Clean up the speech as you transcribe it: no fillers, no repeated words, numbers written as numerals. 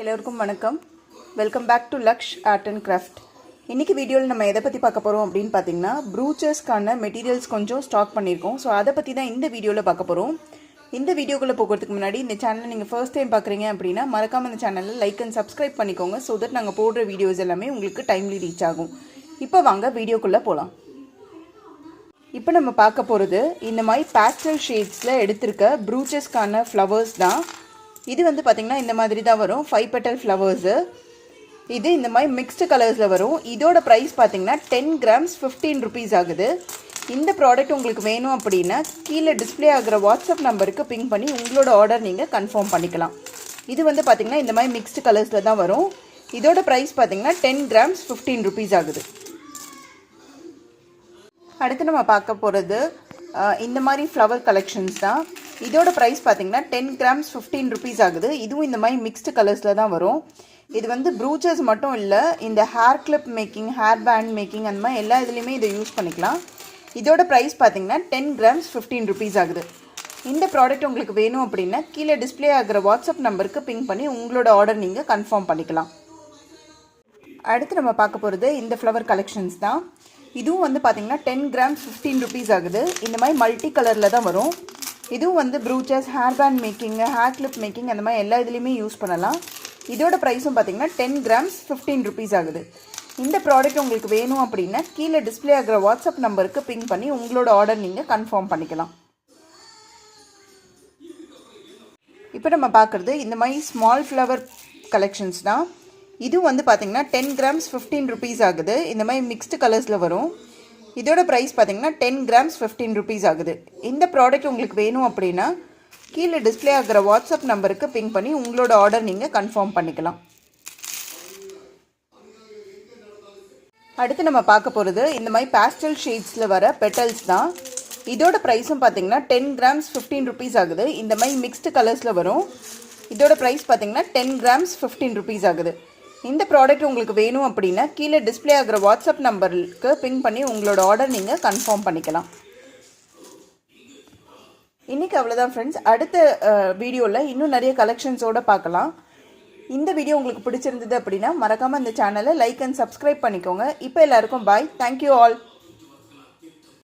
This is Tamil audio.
எல்லோருக்கும் வணக்கம். Welcome back to Laksh art and craft. இன்றைக்கி வீடியோவில் நம்ம எதை பற்றி பார்க்க போகிறோம் அப்படின்னு பார்த்தீங்கன்னா, ப்ரூச்சர்ஸ்க்கான மெட்டீரியல்ஸ் கொஞ்சம் ஸ்டாக் பண்ணியிருக்கோம். ஸோ அதை பற்றி தான் இந்த வீடியோவில் பார்க்க போகிறோம். இந்த வீடியோக்குள்ளே போகிறதுக்கு முன்னாடி இந்த சேனலை நீங்கள் ஃபர்ஸ்ட் டைம் பார்க்குறீங்க அப்படின்னா மறக்காமல் இந்த சேனலில் லைக் அண்ட் சப்ஸ்கிரைப் பண்ணிக்கோங்க. ஸோ தட் நாங்கள் போடுற வீடியோஸ் எல்லாமே உங்களுக்கு டைம்லி ரீச் ஆகும். இப்போ வாங்க வீடியோக்குள்ளே போகலாம். இப்போ நம்ம பார்க்க போகிறது இந்த மாதிரி பேஸ்டல் ஷேட்ஸில் எடுத்திருக்க ப்ரூச்சர்ஸ்க்கான ஃப்ளவர்ஸ் தான். இது வந்து பார்த்திங்கன்னா இந்த மாதிரி தான் வரும், 5 petal ஃப்ளவர்ஸு. இது இந்த மாதிரி மிக்ஸ்டு கலர்ஸில் வரும். இதோட ப்ரைஸ் பார்த்திங்கன்னா 10 grams 15 rupees ஆகுது. இந்த ப்ராடக்ட் உங்களுக்கு வேணும் அப்படின்னா கீழே டிஸ்பிளே ஆகிற வாட்ஸ்அப் நம்பருக்கு பிங் பண்ணி உங்களோட ஆர்டர் நீங்கள் கன்ஃபார்ம் பண்ணிக்கலாம். இது வந்து பார்த்திங்கன்னா இந்த மாதிரி மிக்ஸ்டு கலர்ஸில் தான் வரும். இதோட ப்ரைஸ் பார்த்திங்கன்னா 10 grams 15 rupees ஆகுது. அடுத்து நம்ம பார்க்க போகிறது இந்த மாதிரி ஃப்ளவர் கலெக்ஷன்ஸ் தான். இதோட ப்ரைஸ் பார்த்திங்கன்னா 10 grams 15 rupees ஆகுது. இதுவும் இந்த மாதிரி மிக்ஸ்டு கலர்ஸில் தான் வரும். இது வந்து ப்ரூச்சர்ஸ் மட்டும் இல்லை, இந்த hair clip making, hair band making, அந்த மாதிரி எல்லா இதுலேயுமே இதை யூஸ் பண்ணிக்கலாம். இதோட ப்ரைஸ் பார்த்திங்கன்னா 10 grams 15 rupees ஆகுது. இந்த ப்ராடக்ட் உங்களுக்கு வேணும் அப்படின்னா கீழே டிஸ்பிளே ஆகிற வாட்ஸ்அப் நம்பருக்கு பிங் பண்ணி உங்களோட ஆர்டர் நீங்கள் கன்ஃபார்ம் பண்ணிக்கலாம். அடுத்து நம்ம பார்க்க போகிறது இந்த ஃப்ளவர் கலெக்ஷன்ஸ் தான். இதுவும் வந்து பார்த்திங்கன்னா 10 grams 15 rupees ஆகுது. இந்த மாதிரி மல்டி கலரில் தான் வரும். இதுவும் வந்து brooches, hair band making, hair clip making, அந்த மாதிரி எல்லா இதுலேயுமே யூஸ் பண்ணலாம். இதோட ப்ரைஸும் பார்த்திங்கன்னா 10 grams 15 rupees ஆகுது. இந்த ப்ராடக்ட் உங்களுக்கு வேணும் அப்படின்னா கீழே டிஸ்பிளே ஆகிற வாட்ஸ்அப் நம்பருக்கு பிங் பண்ணி உங்களோட ஆர்டர் நீங்கள் கன்ஃபார்ம் பண்ணிக்கலாம். இப்போ நம்ம பார்க்குறது இந்த மாதிரி ஸ்மால் ஃப்ளவர் கலெக்ஷன்ஸ் தான். இதுவும் வந்து பார்த்திங்கன்னா 10 grams 15 rupees ஆகுது. இந்த மாதிரி மிக்ஸ்டு கலர்ஸில் வரும். இதோட ப்ரைஸ் பார்த்திங்கன்னா 10 grams 15 rupees ஆகுது. இந்த ப்ராடக்ட் உங்களுக்கு வேணும் அப்படின்னா கீழே டிஸ்பிளே ஆகிற வாட்ஸ்அப் நம்பருக்கு பிங் பண்ணி உங்களோட ஆர்டர் நீங்கள் கன்ஃபார்ம் பண்ணிக்கலாம். அடுத்து நம்ம பார்க்க போகிறது இந்த மாதிரி பேஸ்டல் ஷேட்ஸில் வர பெட்டல்ஸ் தான். இதோட ப்ரைஸும் பார்த்திங்கன்னா 10 grams 15 rupees ஆகுது. இந்த மாதிரி மிக்ஸ்டு கலர்ஸில் வரும். இதோட ப்ரைஸ் பார்த்திங்கன்னா 10 grams 15 rupees ஆகுது. இந்த ப்ராடக்ட் உங்களுக்கு வேணும் அப்படின்னா கீழே டிஸ்பிளே ஆகிற வாட்ஸ்அப் நம்பருக்கு பிங் பண்ணி உங்களோட ஆர்டர் நீங்கள் கன்ஃபார்ம் பண்ணிக்கலாம். இன்றைக்கி அவ்வளோதான் ஃப்ரெண்ட்ஸ். அடுத்த வீடியோவில் இன்னும் நிறைய கலெக்ஷன்ஸோடு பார்க்கலாம். இந்த வீடியோ உங்களுக்கு பிடிச்சிருந்தது அப்படின்னா மறக்காமல் இந்த சேனலை லைக் அண்ட் சப்ஸ்கிரைப் பண்ணிக்கோங்க. இப்போ எல்லாருக்கும் பாய். Thank you all.